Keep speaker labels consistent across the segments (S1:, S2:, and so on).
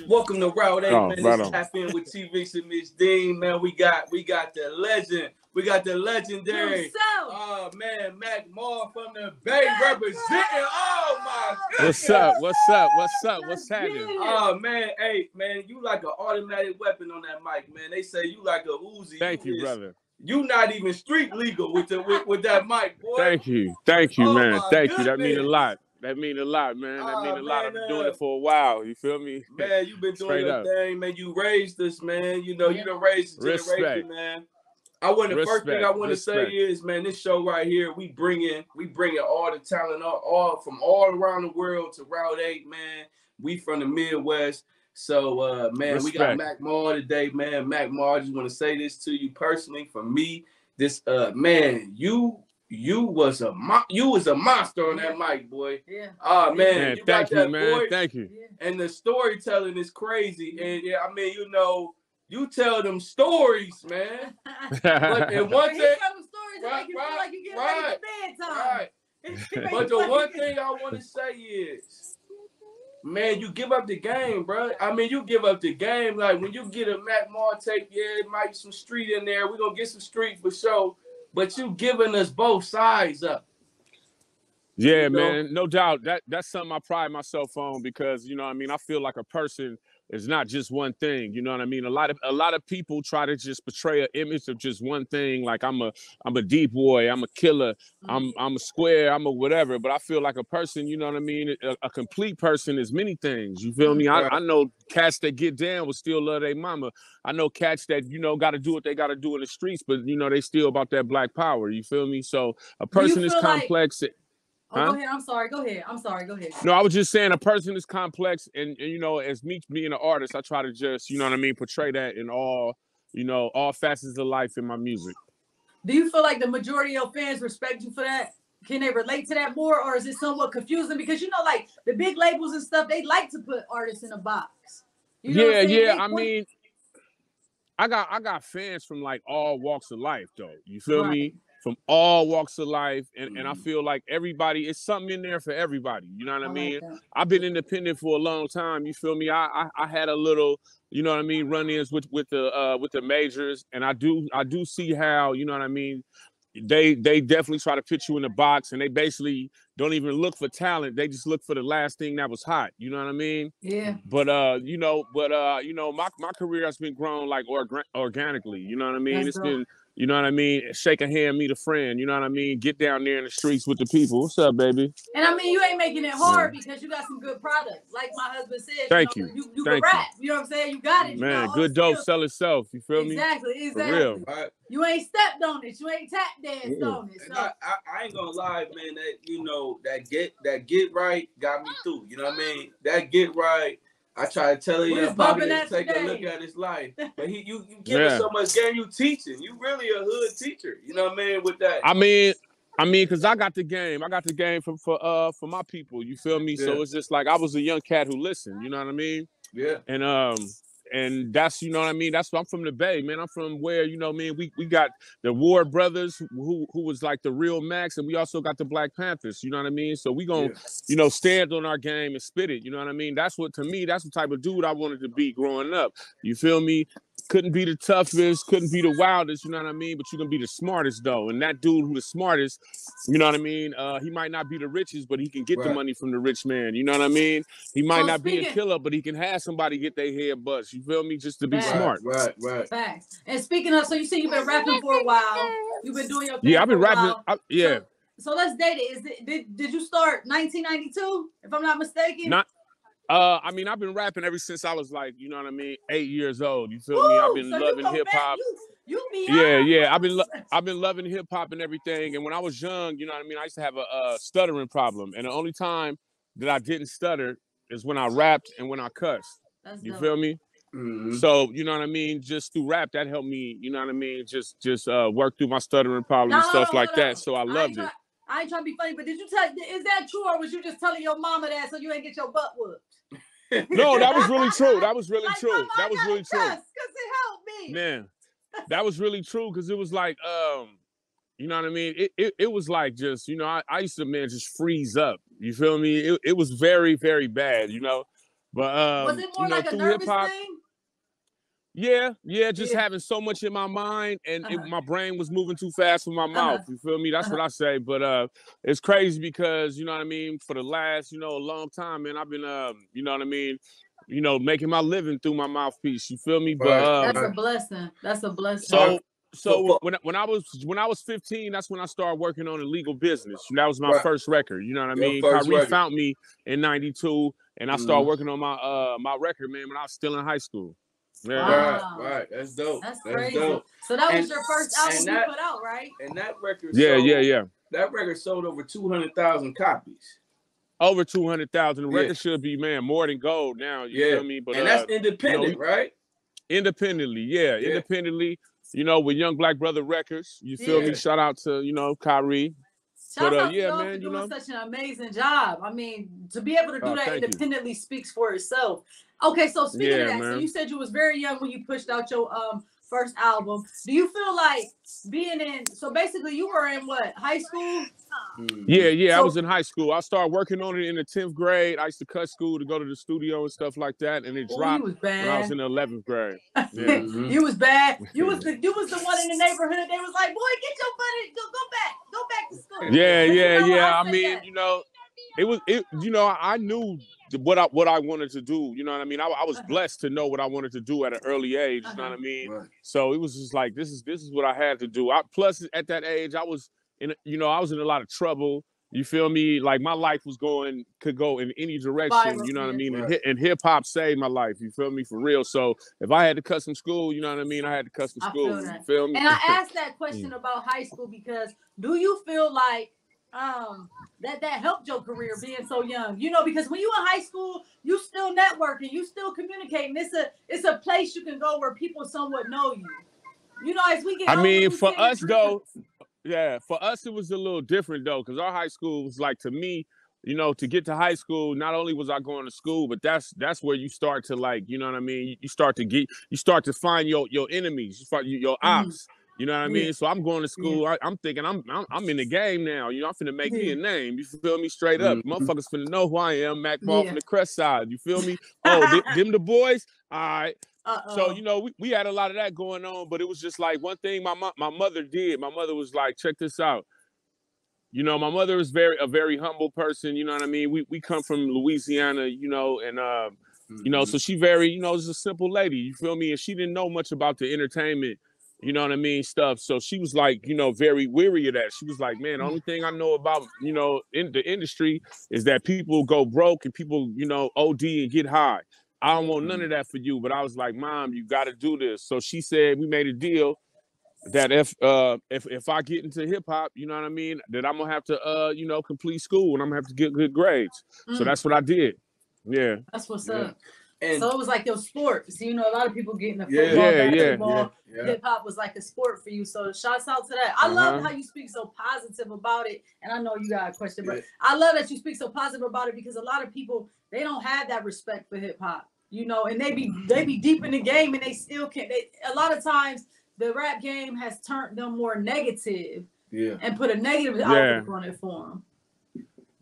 S1: Welcome to Route 8, man.
S2: Right
S1: This Tap In with TV and Miss Dean, man. We got the legend. We got the legendary. Oh man, Mac Moore from the Bay representing. Oh my God.
S2: What's happening?
S1: Oh man, hey man, you like an automatic weapon on that mic, man. They say you like a Uzi.
S2: Thank you, brother.
S1: You not even street legal with that mic, boy.
S2: Thank you, man. Thank you. That mean a lot. That mean a lot, man. That mean a lot. I've been doing it for a while. You feel me?
S1: Man, you've been doing your thing, man. You raised us, man. You know, you done raised the generation, man. The first thing I want to say is, man, this show right here, we bringing all the talent all from all around the world to Route 8, man. We from the Midwest. So, man, we got Mac Moore today, man. Mac Moore, I just want to say this to you personally. For me, this, man, you was a monster on that mic, boy. Yeah. Oh man, you got that voice.
S2: Thank you.
S1: And the storytelling is crazy. And yeah, I mean, you know, you tell them stories, man. But and one thing, right. But the one thing I want to say is, man, you give up the game, bro. I mean, you give up the game. Like when you get a Mac Moore tape, yeah, it might be some street in there. We're gonna get some street for sure. But you giving us both sides up.
S2: Yeah, you know? Man, no doubt. That's something I pride myself on because, you know what I mean, I feel like a person is not just one thing. You know what I mean? A lot of people try to just portray an image of just one thing. Like I'm a deep boy, I'm a killer, I'm a square, I'm a whatever. But I feel like a person, you know what I mean? A complete person is many things. You feel me? I know cats that get down will still love their mama. I know cats that, you know, got to do what they got to do in the streets, but, you know, they still about that black power. You feel me? So a person is complex.
S3: Go ahead. I'm sorry. Go ahead.
S2: No, I was just saying a person is complex. And you know, as me being an artist, I try to just, you know what I mean, portray that in all, you know, all facets of life in my music.
S3: Do you feel like the majority of fans respect you for that? Can they relate to that more? Or is it somewhat confusing? Because, you know, like the big labels and stuff, they like to put artists in a box. You know
S2: I mean, I got fans from like all walks of life, though. You feel me? From all walks of life, and I feel like everybody, it's something in there for everybody. You know what I mean? I've been independent for a long time. You feel me? I had a little, you know what I mean, run-ins with the majors, and I do see how, you know what I mean, they definitely try to put you in a box, and they basically don't even look for talent. They just look for the last thing that was hot. You know what I mean?
S3: Yeah.
S2: But you know, my career has been grown like organically. You know what I mean? That's been. You know what I mean? Shake a hand, meet a friend. You know what I mean? Get down there in the streets with the people. What's up, baby?
S3: And I mean, you ain't making it hard because you got some good products. Like my husband said,
S2: Thank you.
S3: You can rap. You know what I'm saying? You got it.
S2: Man, good dope sell itself. You feel me?
S3: Exactly.
S2: For real.
S3: You ain't stepped on it. You ain't tap danced on it. So.
S1: I ain't gonna lie, man. That, you know, that get right got me through. You know what I mean? That get right. I try to tell you, probably to take a look at his life. But you give him so much game, you teaching. You really a hood teacher. You know what I mean? With that.
S2: I mean, because I got the game. I got the game for my people. You feel me? Yeah. So it's just like I was a young cat who listened. You know what I mean?
S1: Yeah.
S2: And that's, you know what I mean? That's why I'm from the Bay, man. I'm from where, you know what I mean? We got the Ward brothers who was like the real Max, and we also got the Black Panthers, you know what I mean? So we gonna, you know, stand on our game and spit it, you know what I mean? That's what, to me, that's the type of dude I wanted to be growing up. You feel me? Couldn't be the toughest, couldn't be the wildest, you know what I mean? But you can be the smartest, though. And that dude who the smartest, you know what I mean? He might not be the richest, but he can get the money from the rich man. You know what I mean? He might not be a killer, but he can have somebody get their head bust. You feel me? Just to be smart.
S1: Right.
S3: Facts. And speaking of, so you say you've been rapping for a while. You've been doing your thing.
S2: Yeah, I've been rapping.
S3: So let's date it. Did you start 1992, if I'm not mistaken?
S2: I mean, I've been rapping ever since I was like, you know what I mean, 8 years old. You feel me? I've been loving hip hop. Yeah. I've been loving hip hop and everything. And when I was young, you know what I mean, I used to have a stuttering problem. And the only time that I didn't stutter is when I rapped and when I cussed. You feel me? Mm-hmm. So, you know what I mean? Just through rap, that helped me, you know what I mean? Just work through my stuttering problem and stuff like that. So I loved it.
S3: I ain't trying to be funny, but did you is that true, or was you just telling your mama that so you ain't get your butt whooped?
S2: No, that was really true. That was really true. That was really true.
S3: Because it helped me.
S2: Man, that was really true because it was like, you know what I mean? It was like just, you know, I used to, man, just freeze up. You feel me? It was very, very bad, you know? But
S3: was it more like a nervous thing?
S2: Yeah, just having so much in my mind, and my brain was moving too fast for my mouth. You feel me? That's what I say. But it's crazy because, you know what I mean, for the last, a long time, man, I've been, you know what I mean, making my living through my mouthpiece. You feel me? But
S3: that's a blessing. That's a blessing.
S2: So when I was 15, that's when I started working on a legal business. That was my first record. You know what I mean? Kyrie found me in '92, and I started working on my record, man, when I was still in high school.
S1: Yeah. Wow. Right. That's dope.
S3: That's crazy. Dope. So that was your first album you put out, right?
S1: And that record
S2: That
S1: record sold over 200,000 copies.
S2: Over 200,000. The record should be, man, more than gold now. You feel me? But
S1: and that's independent, right?
S2: Independently, independently. With Young Black Brother Records. You feel me? Shout out to Kyrie.
S3: Shout out to y'all for doing such an amazing job. I mean, to be able to do that independently speaks for itself. Okay, so speaking of that, so you said you was very young when you pushed out your first album. Do you feel like being in, so basically you were in what, high school?
S2: Yeah, so, I was in high school. I started working on it in the 10th grade. I used to cut school to go to the studio and stuff like that, and it dropped when I was in the 11th grade.
S3: Yeah. You was bad. You was the one in the neighborhood. They was like, boy, get your buddy, go back to school.
S2: Yeah. I mean, I knew what I wanted to do. You know what I mean? I was blessed to know what I wanted to do at an early age. You know what I mean? Right. So it was just like, this is what I had to do. Plus at that age, I was in a lot of trouble. You feel me? Like my life could go in any direction. You know what I mean? Right. And hip hop saved my life. You feel me? For real. So if I had to cut some school, you know what I mean? I had to cut some school. You feel me?
S3: And I asked that question about high school because do you feel like that helped your career being so young? Because when you in high school, you still networking, you still communicating. It's a place you can go where people somewhat know you. As we get older,
S2: for us though. Yeah, for us, it was a little different, though, because our high school was like, to me, to get to high school, not only was I going to school, but that's where you start to, like, you know what I mean? You start to find your enemies, your ops. You know what I mean? So I'm going to school. I'm thinking I'm in the game now. I'm finna make me a name. You feel me? Straight up. Motherfuckers finna know who I am. Mac Ball from the Crest side. You feel me? Oh, them the boys? All right. So, we had a lot of that going on, but it was just like one thing my mother did. My mother was like, check this out. My mother is a very humble person. You know what I mean? We come from Louisiana, and, so she very, is a simple lady. You feel me? And she didn't know much about the entertainment, you know what I mean, stuff. So she was like, very weary of that. She was like, man, the only thing I know about, in the industry is that people go broke and people, OD and get high. I don't want none of that for you. But I was like, Mom, you got to do this. So she said, we made a deal that if I get into hip hop, you know what I mean, that I'm gonna have to complete school and I'm gonna have to get good grades. So that's what I did. Yeah.
S3: That's what's up. And so it was like your sport. So, a lot of people getting a football, basketball. Hip hop was like a sport for you. So shouts out to that. I love how you speak so positive about it. And I know you got a question, but I love that you speak so positive about it because a lot of people, they don't have that respect for hip hop, and they be deep in the game and they still can't. A lot of times the rap game has turned them more negative and put a negative outlook on it for them.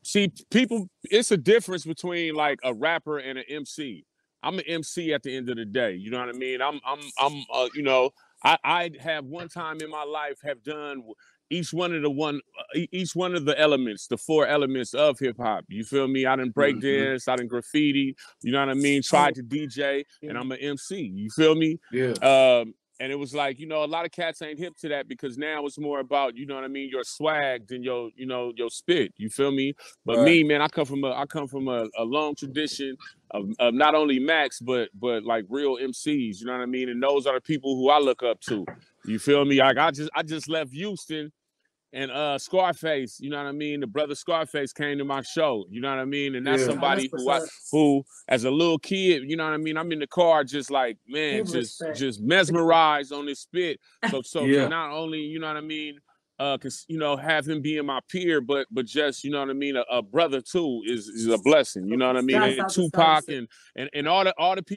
S2: See, people, it's a difference between like a rapper and an MC. I'm an MC at the end of the day. You know what I mean? I have one time in my life have done each one of the elements, the 4 elements of hip hop. You feel me? I done break dance, I done graffiti. You know what I mean? Tried to DJ, and I'm an MC. You feel me? Yeah. And it was like, a lot of cats ain't hip to that because now it's more about, you know what I mean, your swag than your spit. You feel me? But me, man, I come from a long tradition of not only Max, but like real MCs. You know what I mean? And those are the people who I look up to. You feel me? Like I just left Houston. And Scarface, you know what I mean? The brother Scarface came to my show, you know what I mean? And that's somebody who, as a little kid, you know what I mean? I'm in the car just like, man, just mesmerized on this spit. So to not only, you know what I mean, have him being my peer, but just, you know what I mean, a brother too is a blessing, you know what I mean? And Tupac and all the people